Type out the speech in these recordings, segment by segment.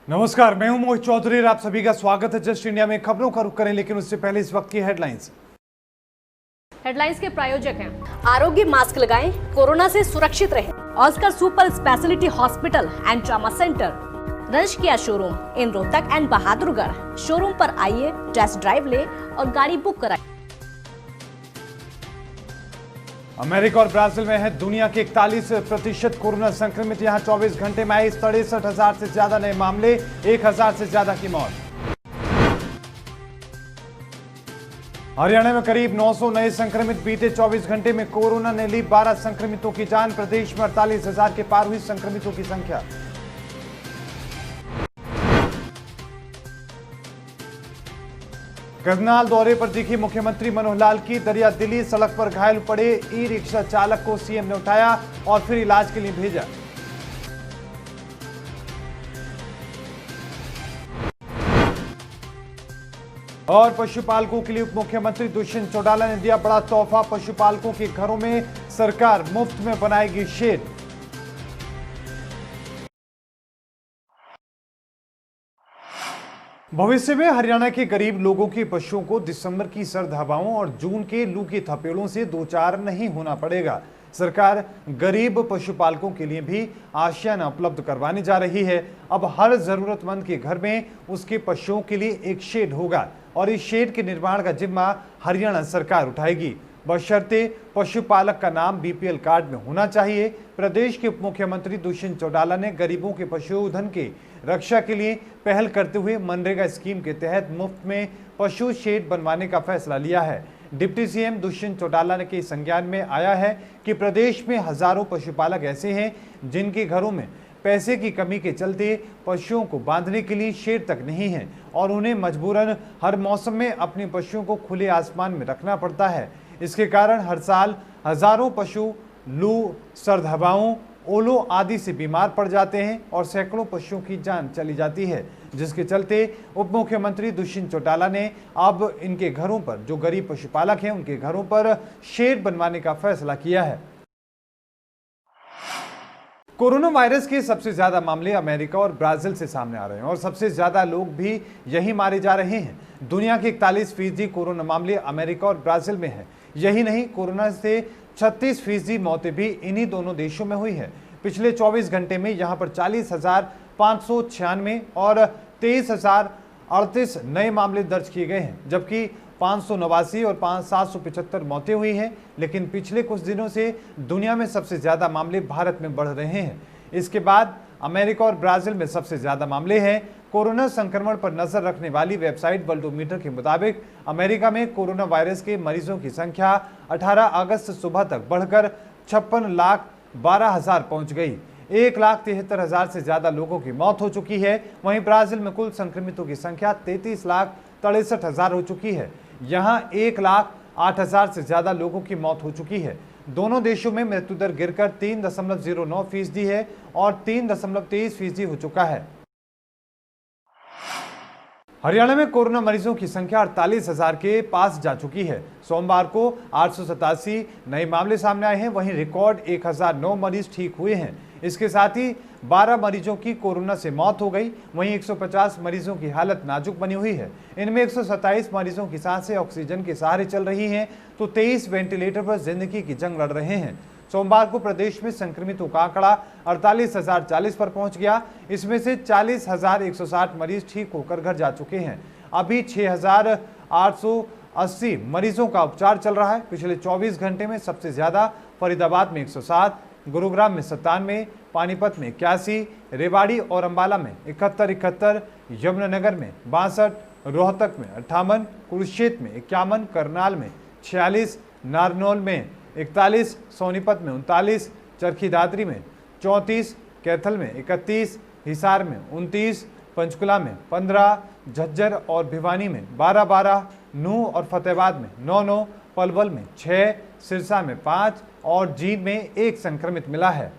नमस्कार, मैं हूं मोहित चौधरी और आप सभी का स्वागत है जस्ट इंडिया में। खबरों का रुख करें, लेकिन उससे पहले इस वक्त की हेडलाइंस के प्रायोजक हैं आरोग्य मास्क लगाएं, कोरोना से सुरक्षित रहें। Oscar super speciality hospital and trauma centre, रंश किया showroom in Rohtak and Bahadurgarh. Showroom पर आइए, टेस्ट ड्राइव ले और गाड़ी बुक कराएं। अमेरिका और ब्राजील में है दुनिया के 41% कोरोना संक्रमित। यहां 24 घंटे में आए 63,000 से ज्यादा नए मामले, 1,000 से ज्यादा की मौत। हरियाणा में करीब 900 नए संक्रमित। बीते 24 घंटे में कोरोना ने ली 12 संक्रमितों की जान। प्रदेश में 48,000 के पार हुई संक्रमितों की संख्या। करनाल दौरे पर दिखी मुख्यमंत्री मनोहर लाल की दरिया दिली। सड़क पर घायल पड़े ई रिक्शा चालक को सीएम ने उठाया और फिर इलाज के लिए भेजा। और पशुपालकों के लिए उप मुख्यमंत्री दुष्यंत चौटाला ने दिया बड़ा तोहफा। पशुपालकों के घरों में सरकार मुफ्त में बनाएगी शेड। भविष्य में हरियाणा के गरीब लोगों के पशुओं को दिसंबर की सर्द हवाओं और जून के लू की थपेड़ों से दो चार नहीं होना पड़ेगा। सरकार गरीब पशुपालकों के लिए भी आशियाना उपलब्ध करवाने जा रही है। अब हर जरूरतमंद के घर में उसके पशुओं के लिए एक शेड होगा और इस शेड के निर्माण का जिम्मा हरियाणा सरकार उठाएगी, बशर्ते पशुपालक का नाम बीपीएल कार्ड में होना चाहिए। प्रदेश के उप मुख्यमंत्री दुष्यंत चौटाला ने गरीबों के पशुधन की रक्षा के लिए पहल करते हुए मनरेगा स्कीम के तहत मुफ्त में पशु शेड बनवाने का फैसला लिया है। डिप्टी सीएम दुष्यंत चौटाला के संज्ञान में आया है कि प्रदेश में हजारों पशुपालक ऐसे हैं जिनके घरों में पैसे की कमी के चलते पशुओं को बांधने के लिए शेड तक नहीं है और उन्हें मजबूरन हर मौसम में अपने पशुओं को खुले आसमान में रखना पड़ता है। इसके कारण हर साल हजारों पशु लू, सर्द हवाओं, ओलों आदि से बीमार पड़ जाते हैं और सैकड़ों पशुओं की जान चली जाती है, जिसके चलते उप मुख्यमंत्री दुष्यंत चौटाला ने अब इनके घरों पर, जो गरीब पशुपालक हैं उनके घरों पर शेड बनवाने का फैसला किया है। कोरोना वायरस के सबसे ज्यादा मामले अमेरिका और ब्राजील से सामने आ रहे हैं और सबसे ज्यादा लोग भी यही मारे जा रहे हैं। दुनिया के 41% कोरोना मामले अमेरिका और ब्राजील में है। यही नहीं, कोरोना से 36% मौतें भी इन्हीं दोनों देशों में हुई है। पिछले 24 घंटे में यहां पर 40,596 और 23,038 नए मामले दर्ज किए गए हैं, जबकि 589 और 775 मौतें हुई हैं। लेकिन पिछले कुछ दिनों से दुनिया में सबसे ज्यादा मामले भारत में बढ़ रहे हैं। इसके बाद अमेरिका और ब्राजील में सबसे ज्यादा मामले हैं। कोरोना संक्रमण पर नजर रखने वाली वेबसाइट वर्ल्डोमीटर के मुताबिक अमेरिका में कोरोना वायरस के मरीजों की संख्या 18 अगस्त सुबह तक बढ़कर 56,12,000 पहुंच गई। 1,73,000 से ज्यादा लोगों की मौत हो चुकी है। वहीं ब्राजील में कुल संक्रमितों की संख्या 33,63,000 हो चुकी है। यहां 1,08,000 से ज्यादा लोगों की मौत हो चुकी है। दोनों देशों में मृत्यु दर गिरकर 3.09% है और 3.23% हो चुका है। हरियाणा में कोरोना मरीजों की संख्या 48,000 के पास जा चुकी है। सोमवार को 887 नए मामले सामने आए हैं। वहीं रिकॉर्ड 1,009 मरीज ठीक हुए हैं। इसके साथ ही 12 मरीजों की कोरोना से मौत हो गई। वहीं 150 मरीजों की हालत नाजुक बनी हुई है। इनमें 127 मरीजों की सांसें ऑक्सीजन के सहारे चल रही हैं, तो 23 वेंटिलेटर पर जिंदगी की जंग लड़ रहे हैं। सोमवार को प्रदेश में संक्रमितों का आंकड़ा 48,040 पर पहुंच गया। इसमें से 40,160 मरीज ठीक होकर घर जा चुके हैं। अभी 6,880 मरीजों का उपचार चल रहा है। पिछले 24 घंटे में सबसे ज्यादा फरीदाबाद में 107, गुरुग्राम में 97, पानीपत में 81, रेवाड़ी और अंबाला में 71, यमुनानगर में 62, रोहतक में 58, कुरुक्षेत्र में 51, करनाल में 46, नारनौल में 41, सोनीपत में 39, चरखी दादरी में 34, कैथल में 31, हिसार में 29, पंचकुला में 15, झज्जर और भिवानी में 12, नूंह और फतेहाबाद में 9, पलवल में 6, सिरसा में 5 और जींद में 1 संक्रमित मिला है।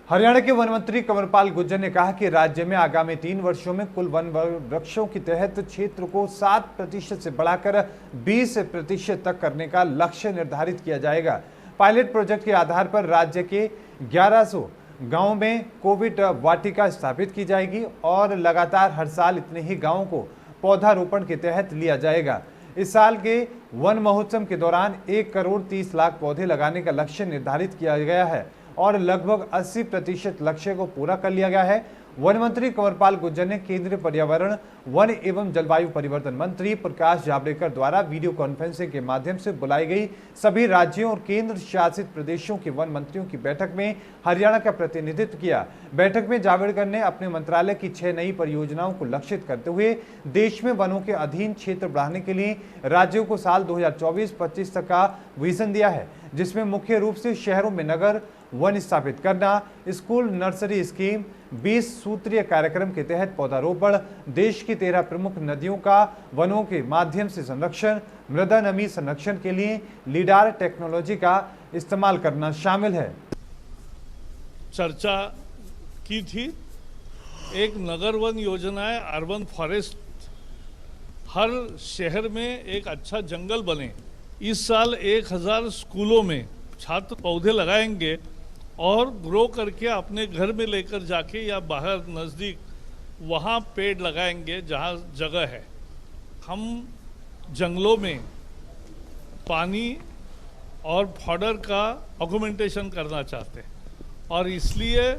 हरियाणा के वन मंत्री कंवरपाल गुर्जर ने कहा कि राज्य में आगामी 3 वर्षों में कुल वन वृक्षों के तहत क्षेत्र को 7% से बढ़ाकर 20% तक करने का लक्ष्य निर्धारित किया जाएगा। पायलट प्रोजेक्ट के आधार पर राज्य के 1100 गाँव में कोविड वाटिका स्थापित की जाएगी और लगातार हर साल इतने ही गाँवों को पौधारोपण के तहत लिया जाएगा। इस साल के वन महोत्सव के दौरान 1 करोड़ 30 लाख पौधे लगाने का लक्ष्य निर्धारित किया गया है और लगभग 80% लक्ष्य को पूरा कर लिया गया है। वन मंत्री कंवरपाल गुर्जर ने केंद्रीय पर्यावरण, वन एवं जलवायु परिवर्तन मंत्री प्रकाश जावड़ेकर द्वारा वीडियो कॉन्फ्रेंसिंग के माध्यम से बुलाई गई सभी राज्यों और केंद्र शासित प्रदेशों के वन मंत्रियों की बैठक में हरियाणा का प्रतिनिधित्व किया। बैठक में जावड़ेकर ने अपने मंत्रालय की 6 नई परियोजनाओं को लक्षित करते हुए देश में वनों के अधीन क्षेत्र बढ़ाने के लिए राज्यों को साल 2024-25 तक का विजन दिया है, जिसमें मुख्य रूप से शहरों में नगर वन स्थापित करना, स्कूल नर्सरी स्कीम, 20 सूत्रीय कार्यक्रम के तहत पौधारोपण, देश की 13 प्रमुख नदियों का वनों के माध्यम से संरक्षण, मृदा नमी संरक्षण के लिए लीडार टेक्नोलॉजी का इस्तेमाल करना शामिल है। चर्चा की थी। एक नगर वन योजना है, अर्बन फॉरेस्ट, हर शहर में एक अच्छा जंगल बने। इस साल 1000 स्कूलों में छात्र पौधे लगाएंगे और ग्रो करके अपने घर में लेकर जाके या बाहर नज़दीक वहाँ पेड़ लगाएंगे जहाँ जगह है। हम जंगलों में पानी और फॉडर का ऑगमेंटेशन करना चाहते हैं और इसलिए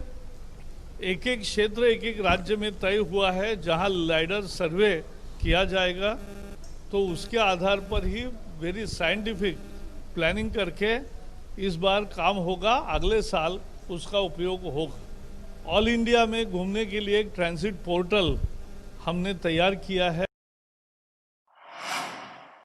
एक एक क्षेत्र, एक एक राज्य में तय हुआ है जहाँ लाइडर सर्वे किया जाएगा, तो उसके आधार पर ही वेरी साइंटिफिक प्लानिंग करके इस बार काम होगा। अगले साल उसका उपयोग होगा। ऑल इंडिया में घूमने के लिए एक ट्रांजिट पोर्टल हमने तैयार किया है।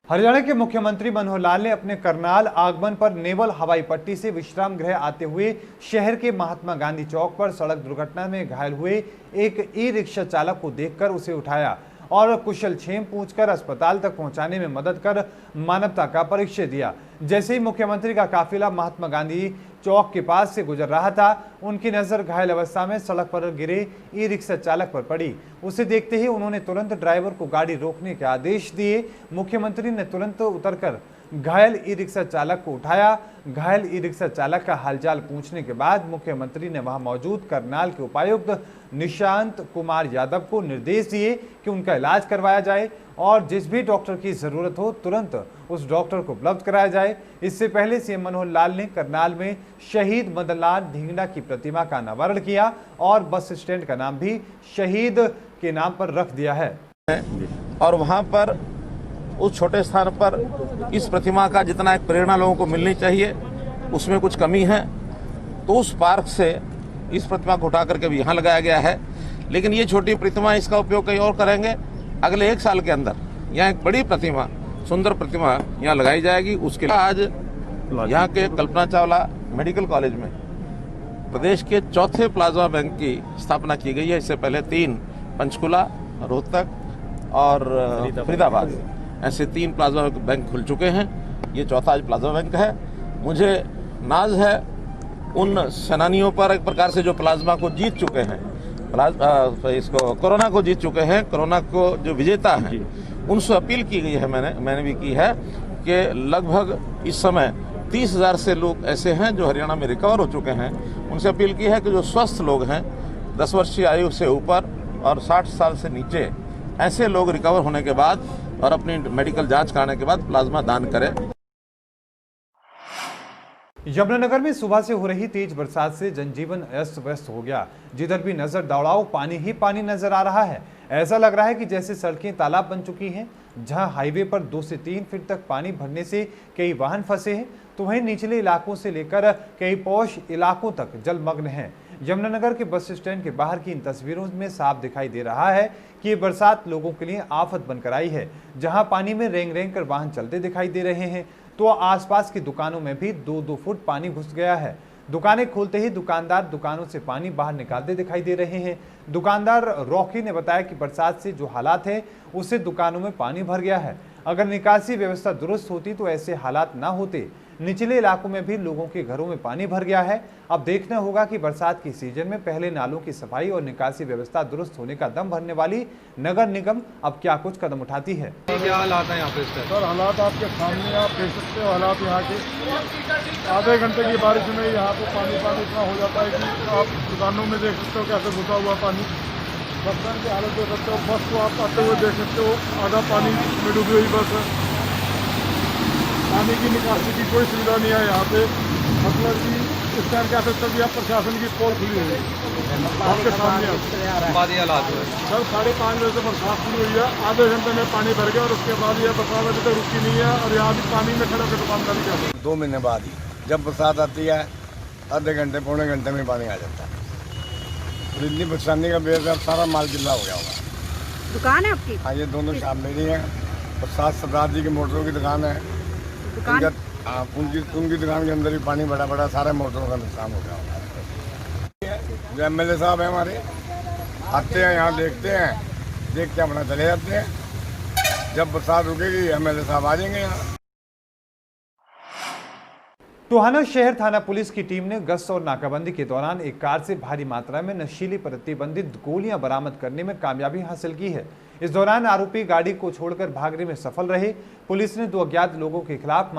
हरियाणा के मुख्यमंत्री मनोहर लाल ने अपने करनाल आगमन पर नेवल हवाई पट्टी से विश्राम गृह आते हुए शहर के महात्मा गांधी चौक पर सड़क दुर्घटना में घायल हुए एक ई-रिक्शा चालक को देखकर उसे उठाया और कुशल क्षेम पूछकर अस्पताल तक पहुंचाने में मदद कर मानवता का परिचय दिया। जैसे ही मुख्यमंत्री का काफिला महात्मा गांधी चौक के पास से गुजर रहा था, उनकी नजर घायल अवस्था में सड़क पर गिरे ई रिक्शा चालक पर पड़ी। उसे देखते ही उन्होंने तुरंत ड्राइवर को गाड़ी रोकने के आदेश दिए। मुख्यमंत्री ने तुरंत उतरकर घायल ई रिक्शा चालक को उठाया। घायल ई रिक्शा चालक का हालचाल पूछने के बाद मुख्यमंत्री ने वहां मौजूद करनाल के उपायुक्त निशांत कुमार यादव को निर्देश दिए कि उनका इलाज करवाया जाए और जिस भी डॉक्टर की जरूरत हो तुरंत उस डॉक्टर को उपलब्ध कराया जाए। इससे पहले सीएम मनोहर लाल ने करनाल में शहीद मदन लाल ढींगड़ा की प्रतिमा का अनावरण किया और बस स्टैंड का नाम भी शहीद के नाम पर रख दिया है। और वहां पर उस छोटे स्थान पर इस प्रतिमा का जितना एक प्रेरणा लोगों को मिलनी चाहिए उसमें कुछ कमी है, तो उस पार्क से इस प्रतिमा को उठा करके भी यहाँ लगाया गया है। लेकिन ये छोटी प्रतिमा, इसका उपयोग कहीं और करेंगे। अगले 1 साल के अंदर यहाँ एक बड़ी प्रतिमा, सुंदर प्रतिमा यहाँ लगाई जाएगी। उसके लिए आज यहाँ के कल्पना चावला मेडिकल कॉलेज में प्रदेश के चौथे प्लाज्मा बैंक की स्थापना की गई है। इससे पहले 3 पंचकुला, रोहतक और फरीदाबाद ऐसे 3 प्लाज्मा बैंक खुल चुके हैं। ये चौथा आज प्लाज्मा बैंक है। मुझे नाज है उन सेनानियों पर एक प्रकार से जो प्लाज्मा को जीत चुके हैं, इसको कोरोना को जीत चुके हैं, कोरोना को जो विजेता हैं, उनसे अपील की गई है, मैंने भी की है कि लगभग इस समय 30,000 से लोग ऐसे हैं जो हरियाणा में रिकवर हो चुके हैं। उनसे अपील की है कि जो स्वस्थ लोग हैं, 10 वर्षीय आयु से ऊपर और 60 साल से नीचे, ऐसे लोग रिकवर होने के बाद और अपनी मेडिकल जांच कराने के बाद प्लाज्मा दान करें। यमुनानगर में सुबह से हो रही तेज बरसात से जनजीवन अस्त व्यस्त हो गया। जिधर भी नजर दौड़ाओ पानी ही पानी नजर आ रहा है। ऐसा लग रहा है कि जैसे सड़कें तालाब बन चुकी हैं। जहां हाईवे पर 2 से 3 फीट तक पानी भरने से कई वाहन फंसे हैं, तो वहीं निचले इलाकों से लेकर कई पौष इलाकों तक जलमग्न हैं। यमुनानगर के बस स्टैंड के बाहर की इन तस्वीरों में साफ दिखाई दे रहा है कि ये बरसात लोगों के लिए आफत बनकर आई है। जहां पानी में रेंग रेंग कर वाहन चलते दिखाई दे रहे हैं, तो आसपास की दुकानों में भी 2-2 फुट पानी घुस गया है। दुकानें खोलते ही दुकानदार दुकानों से पानी बाहर निकालते दिखाई दे रहे हैं। दुकानदार रॉकी ने बताया कि बरसात से जो हालात है उससे दुकानों में पानी भर गया है। अगर निकासी व्यवस्था दुरुस्त होती तो ऐसे हालात ना होते, निचले इलाकों में भी लोगों के घरों में पानी भर गया है। अब देखना होगा कि बरसात की सीजन में पहले नालों की सफाई और निकासी व्यवस्था दुरुस्त होने का दम भरने वाली नगर निगम अब क्या कुछ कदम उठाती है। क्या हालात है यहाँ पे सर? हालात आपके सामने आप देख सकते हो। हालात यहाँ के आधे घंटे की बारिश में यहाँ पे पानी इतना हो जाता है कि आप दुकानों में देख सकते हो कैसे घुसा हुआ पानी। बसों की हालत देख सकते हो। बस को आप आते हुए देख सकते हो, आधा पानी में डूबी हुई बस है। पानी की निकासी की कोई सुविधा नहीं है यहाँ पे। मतलब कि इस टाइम कह सकते हो कि आप प्रशासन की पोल खुली हुई है आपके सामने। हालात हुए सर 5:30 बजे से बरसात शुरू हुई है, आधे घंटे में पानी भर गया और उसके बाद ये बरसात अभी तक रुकी नहीं है और यहाँ भी पानी में खड़े होकर दुकानदारी कर रहे हैं। 2 महीने बाद ही जब बरसात आती है आधे घंटे पौने घंटे में पानी आ जाता है। तो इतनी परेशानी का बेहद सारा माल गिल्ला हो गया होगा। दुकान है आपकी? हाँ, ये दोनों शॉप मेरी हैं और साथ सरदार जी की मोटरों की दुकान है। उनकी दुकान के अंदर भी पानी बड़ा सारे मोटरों का नुकसान हो गया होगा। जो MLA साहब हैं हमारे, आते हैं यहाँ देखते हैं अपना चले जाते हैं। जब बरसात रुकेगी MLA साहब आ जाएंगे यहाँ। टोहाना शहर थाना पुलिस की टीम ने गश्त और नाकाबंदी के दौरान एक कार से भारी मात्रा में नशीली प्रतिबंधित गोलियां बरामद करने में कामयाबी हासिल की है। इस दौरान आरोपी गाड़ी को छोड़कर भागने में सफल रहे। पुलिस ने 2 अज्ञात लोगों के खिलाफ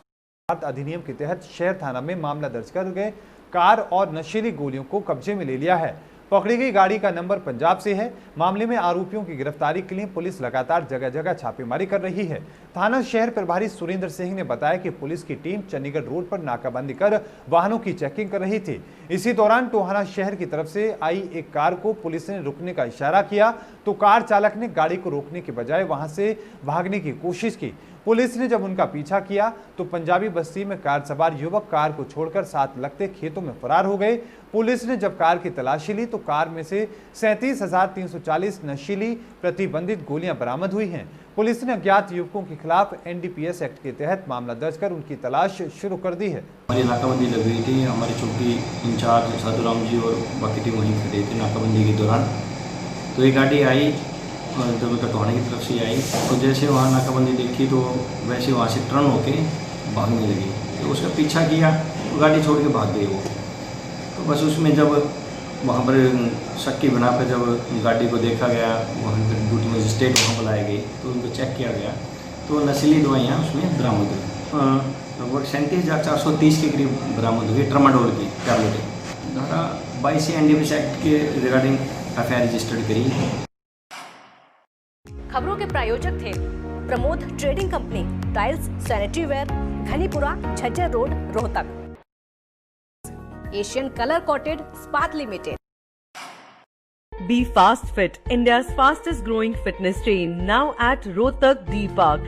अधिनियम के तहत शहर थाना में मामला दर्ज कर गए कार और नशीली गोलियों को कब्जे में ले लिया है। पकड़ी गई गाड़ी का नंबर पंजाब से है। मामले में आरोपियों की गिरफ्तारी के लिए पुलिस लगातार जगह जगह छापेमारी कर रही है। थाना शहर प्रभारी सुरेंद्र सिंह ने बताया कि पुलिस की टीम चंडीगढ़ रोड पर नाकाबंदी कर वाहनों की चेकिंग कर रही थी। इसी दौरान टोहाना शहर की तरफ से आई एक कार को पुलिस ने रुकने का इशारा किया तो कार चालक ने गाड़ी को रोकने के बजाय वहां से भागने की कोशिश की। पुलिस ने जब उनका पीछा किया तो पंजाबी बस्ती में कार सवार युवक कार को छोड़कर साथ लगते खेतों में फरार हो गए। पुलिस ने जब कार की तलाशी ली तो कार में से 37,340 नशीली प्रतिबंधित गोलियां बरामद हुई हैं। पुलिस ने अज्ञात युवकों के खिलाफ NDPS एक्ट के तहत मामला दर्ज कर उनकी तलाश शुरू कर दी है। हमारी नाकाबंदी लग गई थी। हमारी चौकी इंचार्ज साधुराम जी और बाकी टीम वहीं खड़े थे नाकाबंदी के दौरान। तो ये गाड़ी आई टोहाना की तरफ से आई तो जैसे वहाँ नाकाबंदी देखी तो वैसे वहाँ से टर्न होके भागने लगी। तो उसका पीछा किया तो गाड़ी छोड़ के भाग गई वो। तो बस उसमें जब वहाँ पर शक की बना पर जब गाड़ी को देखा गया, वहाँ पर ड्यूटी मजिस्ट्रेट वहाँ बुलाए गए तो उनको चेक किया गया तो नशीली दवाइयाँ उसमें बरामद हुई। लगभग 37,430 के करीब बरामद हुई ट्रामाडोल की टैबलेटें। धारा 22 NDPS एक्ट के रिगार्डिंग FIR रजिस्टर्ड करी। खबरों के प्रायोजक थे Pramod trading company, tiles, sanitary ware, Ghanipura, Jhajjar road, Rohtak. Asian colour coated Ispat limited. Be Fast Fit, India's fastest growing fitness chain, now at Rohtak D Park.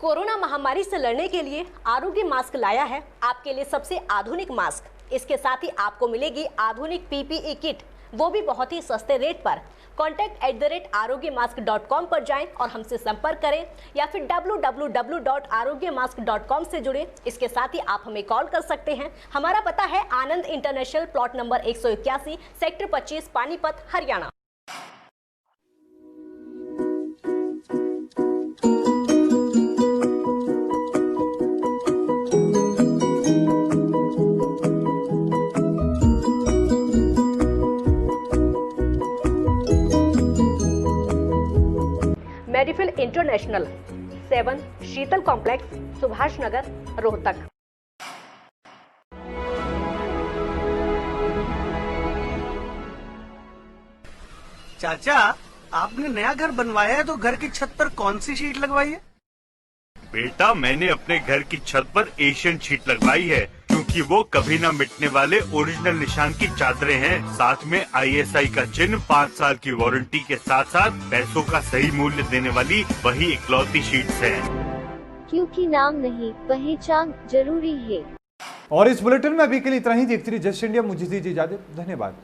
Corona महामारी से लड़ने के लिए आरोग्य मास्क लाया है आपके लिए सबसे आधुनिक मास्क। इसके साथ ही आपको मिलेगी आधुनिक PPE किट, वो भी बहुत ही सस्ते रेट पर। contact@arogyamask.com पर जाएं और हमसे संपर्क करें या फिर www.arogyamask.com से जुड़ें। इसके साथ ही आप हमें कॉल कर सकते हैं। हमारा पता है Anand international, plot number 181, sector 25, Panipat, Haryana. Medifil international, 7 Sheetal complex, Subhash Nagar, Rohtak. चाचा, आपने नया घर बनवाया है तो घर की छत पर कौन सी शीट लगवाई है? बेटा, मैंने अपने घर की छत पर एशियन शीट लगवाई है क्योंकि वो कभी न मिटने वाले ओरिजिनल निशान की चादरें हैं। साथ में ISI का चिन्ह, 5 साल की वारंटी के साथ साथ पैसों का सही मूल्य देने वाली वही इकलौती शीट्स हैं। क्योंकि नाम नहीं, पहचान जरूरी है। और इस बुलेटिन में अभी के लिए इतना ही। देखते रहिए जस्ट इंडिया। मुझे दीजिए इजाजत। धन्यवाद।